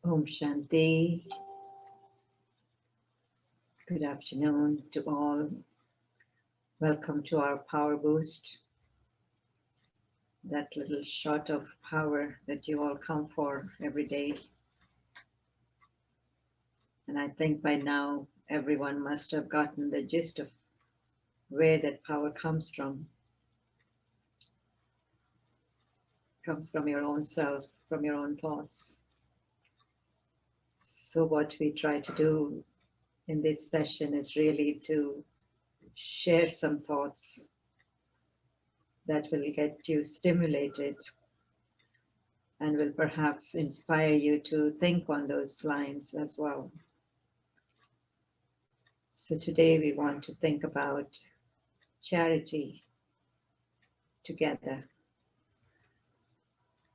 Om Shanti. Good afternoon to all. Welcome to our Power Boost, that little shot of power that you all come for every day. And I think by now everyone must have gotten the gist of where that power comes from. It comes from your own self, from your own thoughts. So what we try to do in this session is really to share some thoughts that will get you stimulated and will perhaps inspire you to think on those lines as well. So today we want to think about charity together,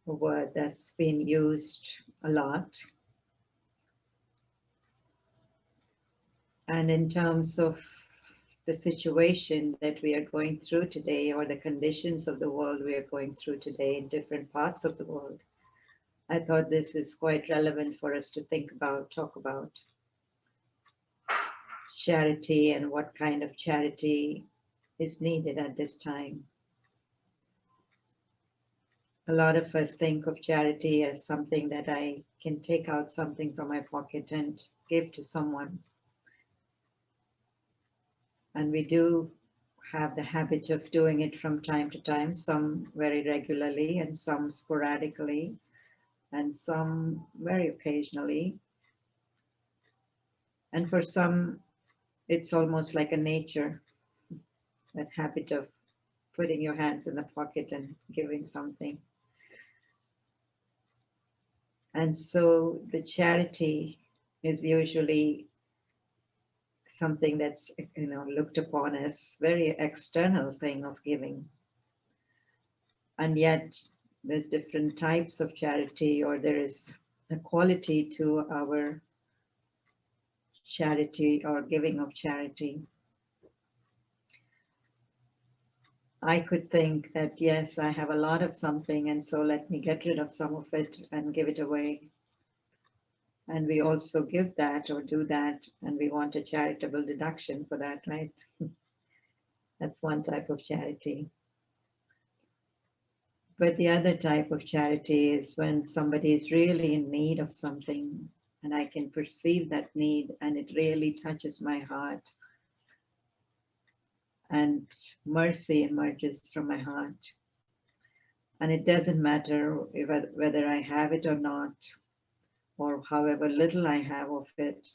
a word that's been used a lot. And in terms of the situation that we are going through today, or the conditions of the world we are going through today in different parts of the world, I thought this is quite relevant for us to think about, talk about charity and what kind of charity is needed at this time. A lot of us think of charity as something that I can take out something from my pocket and give to someone. And we do have the habit of doing it from time to time, some very regularly and some sporadically and some very occasionally. And for some, it's almost like a nature, that habit of putting your hands in the pocket and giving something. And so the charity is usually something that's looked upon as very external thing of giving. And yet there's different types of charity, or there is a quality to our charity or giving of charity. I could think that, yes, I have a lot of something, and so let me get rid of some of it and give it away. And we also give that or do that, and we want a charitable deduction for that, right? That's one type of charity. But the other type of charity is when somebody is really in need of something, and I can perceive that need, and it really touches my heart. And mercy emerges from my heart. And it doesn't matter whether I have it or not, or however little I have of it,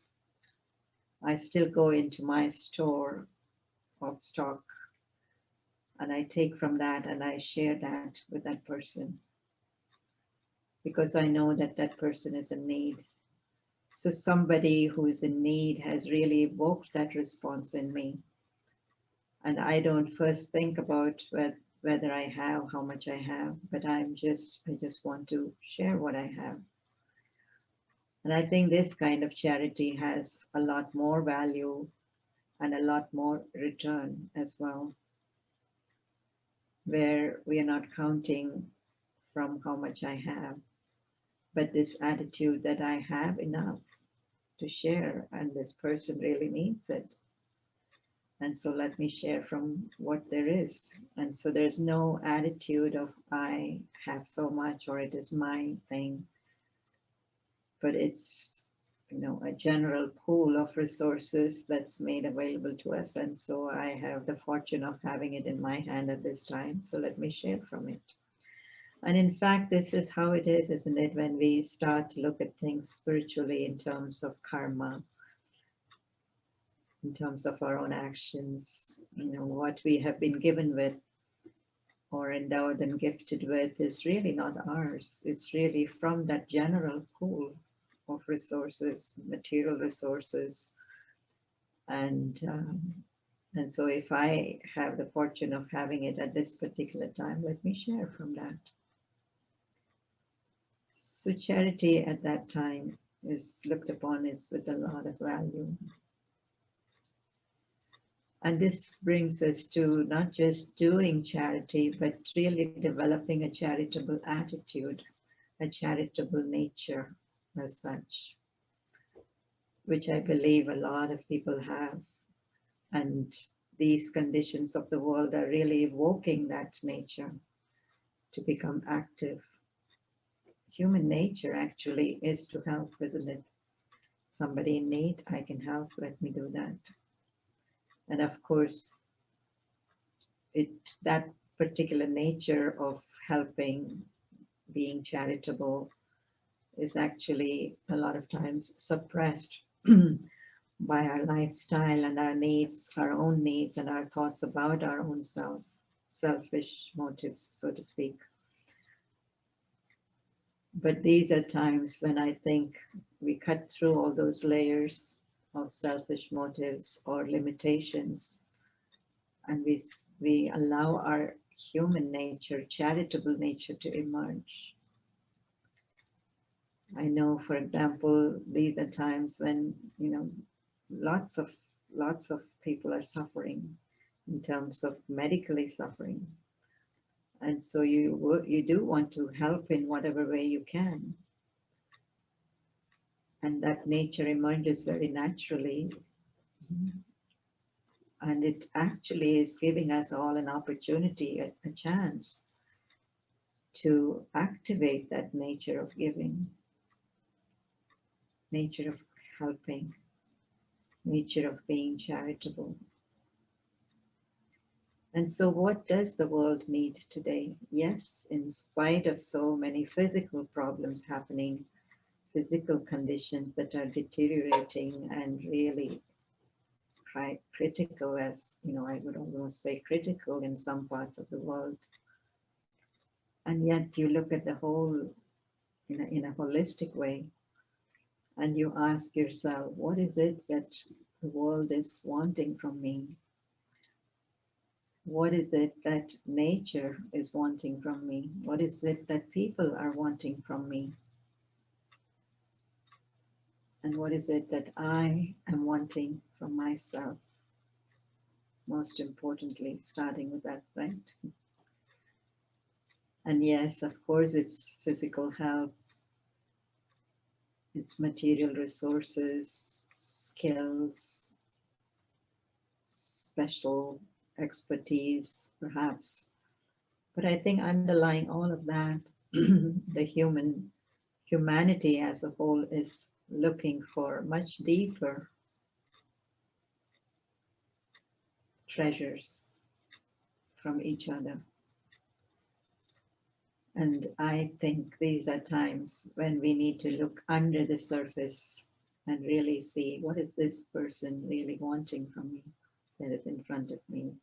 I still go into my store of stock and I take from that and I share that with that person, because I know that that person is in need. So somebody who is in need has really evoked that response in me. And I don't first think about whether I have, how much I have, but I just want to share what I have. And I think this kind of charity has a lot more value and a lot more return as well, where we are not counting from how much I have, but this attitude that I have enough to share and this person really needs it. And so let me share from what there is. And so there's no attitude of I have so much or it is my thing, but it's a general pool of resources that's made available to us. And so I have the fortune of having it in my hand at this time. So let me share from it. And in fact, this is how it is, isn't it? When we start to look at things spiritually in terms of karma, in terms of our own actions, what we have been given with or endowed and gifted with is really not ours. It's really from that general pool of resources, material resources. And so if I have the fortune of having it at this particular time, let me share from that. So charity at that time is looked upon as with a lot of value. And this brings us to not just doing charity, but really developing a charitable attitude, a charitable nature. as such, which I believe a lot of people have. And these conditions of the world are really evoking that nature to become active. Human nature actually is to help, isn't it? Somebody in need, I can help, let me do that. And of course, it that particular nature of helping, being charitable, is actually a lot of times suppressed by our lifestyle and our needs, our own needs, and our thoughts about our own self, selfish motives, so to speak. But these are times when I think we cut through all those layers of selfish motives or limitations, and we allow our human nature, charitable nature, to emerge. I know, for example, these are times when, lots of lots of people are suffering in terms of medically suffering, and so you do want to help in whatever way you can, and that nature emerges very naturally, and it actually is giving us all an opportunity, a chance to activate that nature of giving, nature of helping, nature of being charitable. And so, what does the world need today? Yes, in spite of so many physical problems happening, physical conditions that are deteriorating and really critical, as I would almost say critical in some parts of the world. And yet, you look at the whole in a holistic way, and you ask yourself, what is it that the world is wanting from me? What is it that nature is wanting from me? What is it that people are wanting from me? And what is it that I am wanting from myself? Most importantly, starting with that, right? And yes, of course, it's physical health, it's material resources, skills, special expertise, perhaps. But I think underlying all of that, the humanity as a whole is looking for much deeper treasures from each other. And I think these are times when we need to look under the surface and really see, what is this person really wanting from me that is in front of me?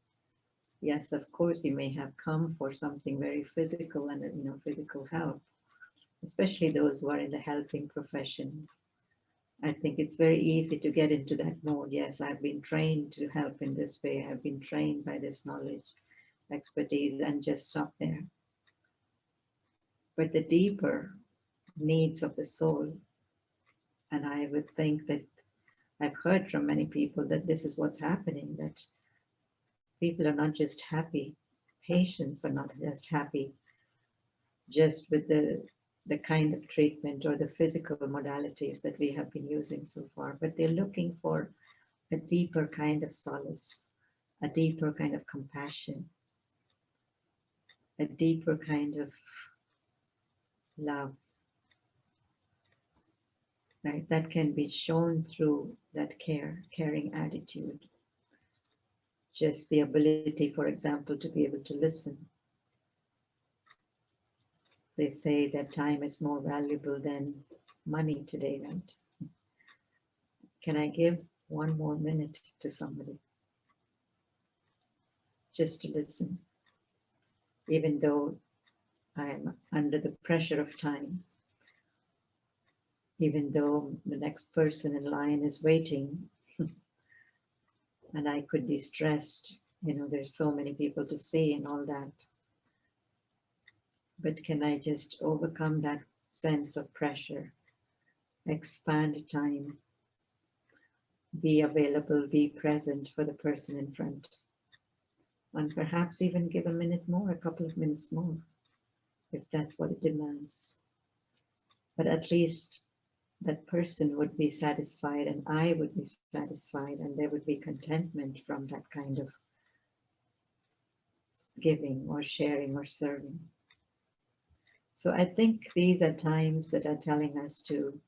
Yes, of course, you may have come for something very physical and physical help, especially those who are in the helping profession. I think it's very easy to get into that mode. Yes, I've been trained to help in this way. I've been trained by this knowledge, expertise, and just stop there. But the deeper needs of the soul, and I would think that I've heard from many people that this is what's happening, that people are not just happy, patients are not just happy just with the kind of treatment or the physical modalities that we have been using so far, but they're looking for a deeper kind of solace, a deeper kind of compassion, a deeper kind of love, right? That can be shown through that caring attitude. Just the ability, for example, to be able to listen. They say that time is more valuable than money today, right? Can I give 1 more minute to somebody? Just to listen, even though I'm under the pressure of time, even though the next person in line is waiting, and I could be stressed, there's so many people to see and all that. But can I just overcome that sense of pressure, expand time, be available, be present for the person in front, and perhaps even give a minute more, a couple of minutes more, if that's what it demands. But at least that person would be satisfied and I would be satisfied, and there would be contentment from that kind of giving or sharing or serving. So I think these are times that are telling us to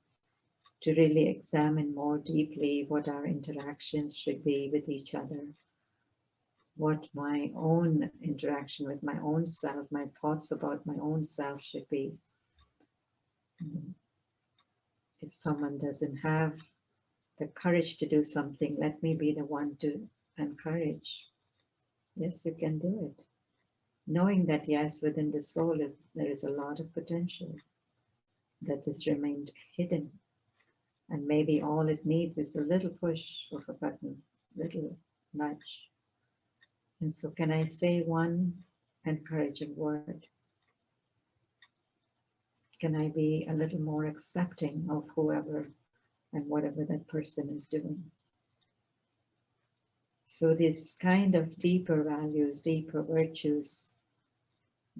really examine more deeply what our interactions should be with each other, what my own interaction with my own self, my thoughts about my own self should be. If someone doesn't have the courage to do something, let me be the one to encourage. Yes, you can do it. Knowing that, yes, within the soul there is a lot of potential that has remained hidden. And maybe all it needs is a little push of a button, little nudge. And so can I say one encouraging word? Can I be a little more accepting of whoever and whatever that person is doing? So this kind of deeper values, deeper virtues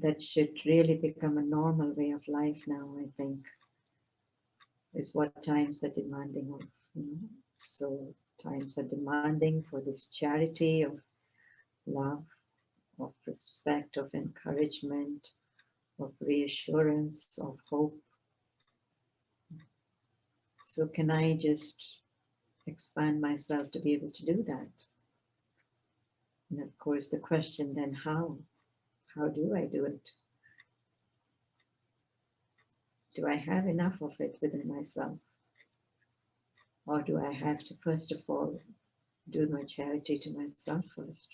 that should really become a normal way of life now, I think, is what times are demanding of. So times are demanding for this charity of love, of respect, of encouragement, of reassurance, of hope. So can I just expand myself to be able to do that? And of course the question then, how? How do I do it? Do I have enough of it within myself? Or do I have to first of all do my charity to myself first?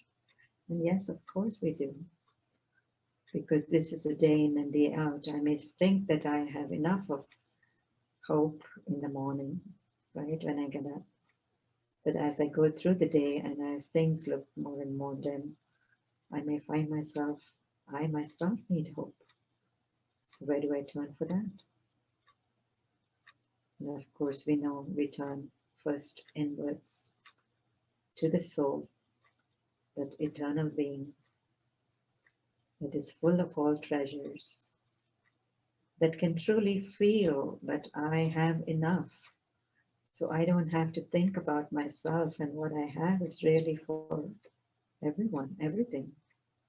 And yes, of course we do. Because this is a day in and day out. I may think that I have enough of hope in the morning, right, when I get up. But as I go through the day and as things look more and more dim, I may find myself, I myself need hope. So where do I turn for that? And of course we know we turn first inwards to the soul, that eternal being that is full of all treasures, that can truly feel that I have enough. So I don't have to think about myself, and what I have is really for everyone, everything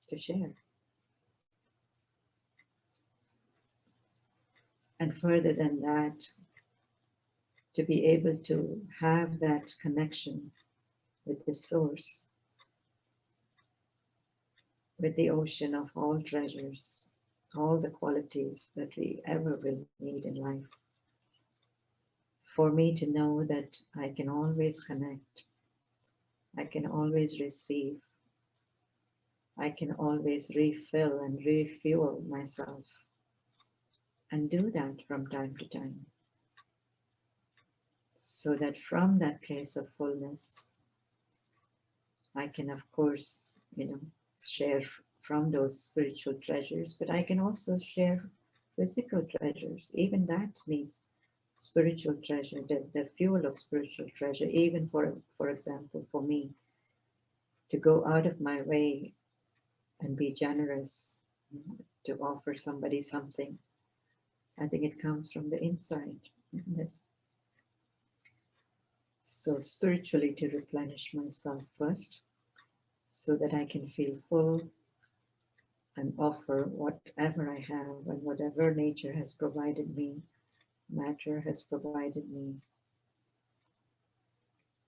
to share. And further than that, to be able to have that connection with the source, with the ocean of all treasures, all the qualities that we ever will need in life. For me to know that I can always connect, I can always receive, I can always refill and refuel myself, and do that from time to time. So that from that place of fullness, I can, of course, share from those spiritual treasures, but I can also share physical treasures. Even that needs spiritual treasure, the fuel of spiritual treasure, even for example, for me, to go out of my way and be generous, to offer somebody something. I think it comes from the inside, isn't it? So spiritually to replenish myself first, so that I can feel full and offer whatever I have and whatever nature has provided me, matter has provided me,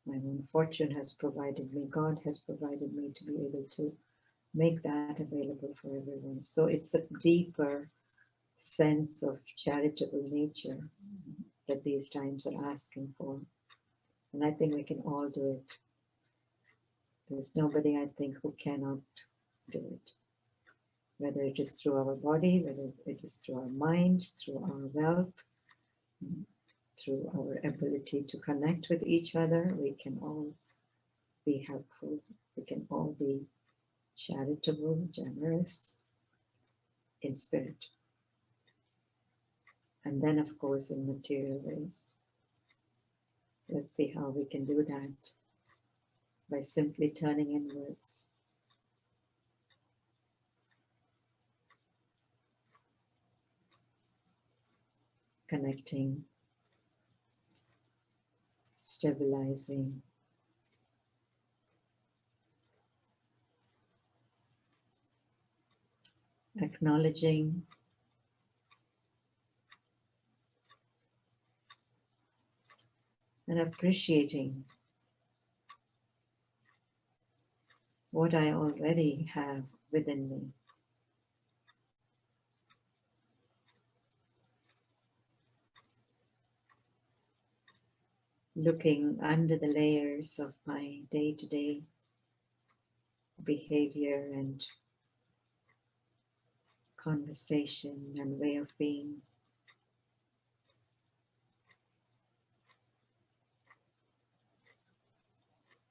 my own fortune has provided me, God has provided me to be able to make that available for everyone. So it's a deeper sense of charitable nature that these times are asking for. And I think we can all do it. There's nobody, I think, who cannot do it. Whether it is through our body, whether it is through our mind, through our wealth, through our ability to connect with each other, we can all be helpful. We can all be charitable, generous in spirit. And then, of course, in material ways. Let's see how we can do that by simply turning inwards. Connecting stabilizing, acknowledging and appreciating what I already have within me. Looking under the layers of my day-to-day behavior and conversation and way of being.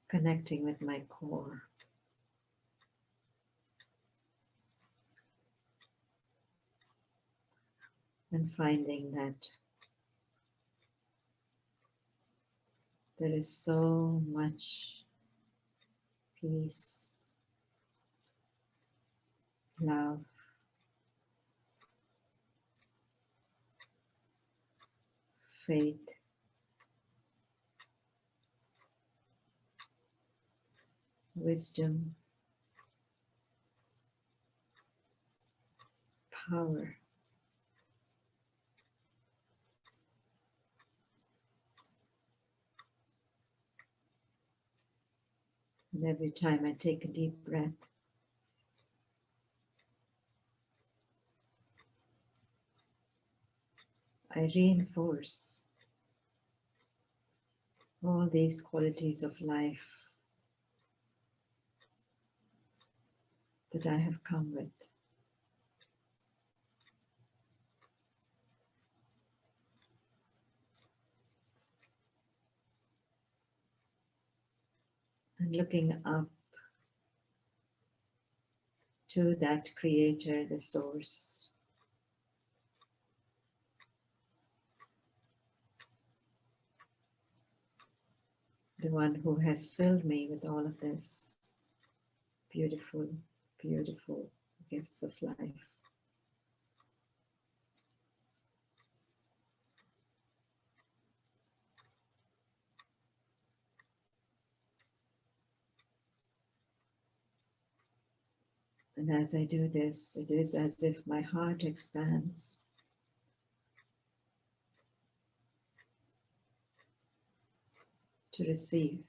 Connecting with my core. And finding that there is so much peace, love, faith, wisdom, power and every time I take a deep breath, I reinforce all these qualities of life that I have come with. And looking up to that creator, the source, the one who has filled me with all of this beautiful, beautiful gifts of life. And as I do this, it is as if my heart expands to receive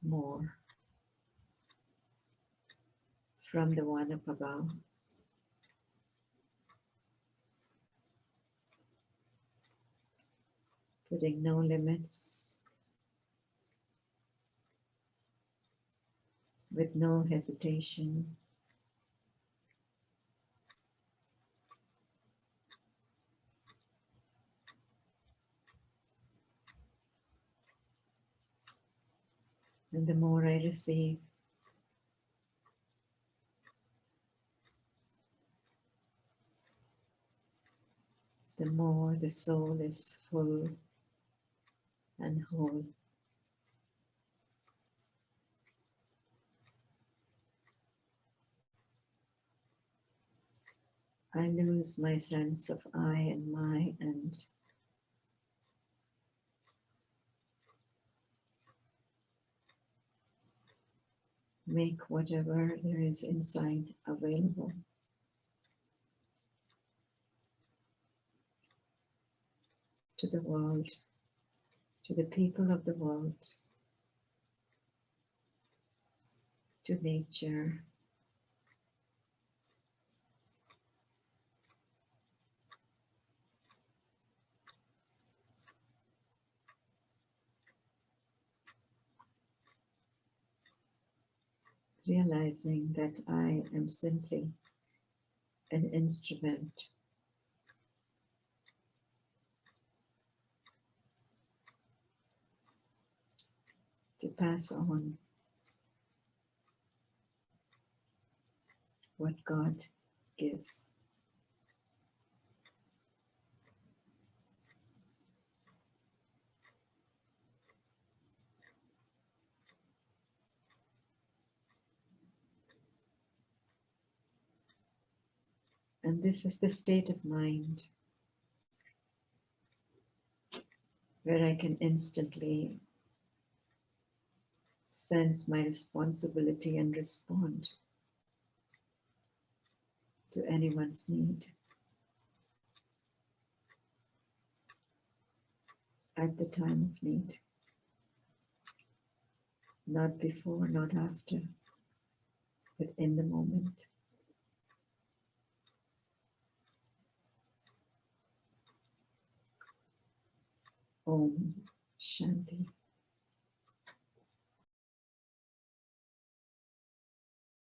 more from the one up above. Putting no limits, with no hesitation. And the more I receive, the more the soul is full and whole. I lose my sense of I and my and make whatever there is inside available to the world, to the people of the world, to nature, realizing that I am simply an instrument to pass on what God gives. And this is the state of mind where I can instantly sense my responsibility and respond to anyone's need at the time of need, not before, not after, but in the moment. Om Shanti.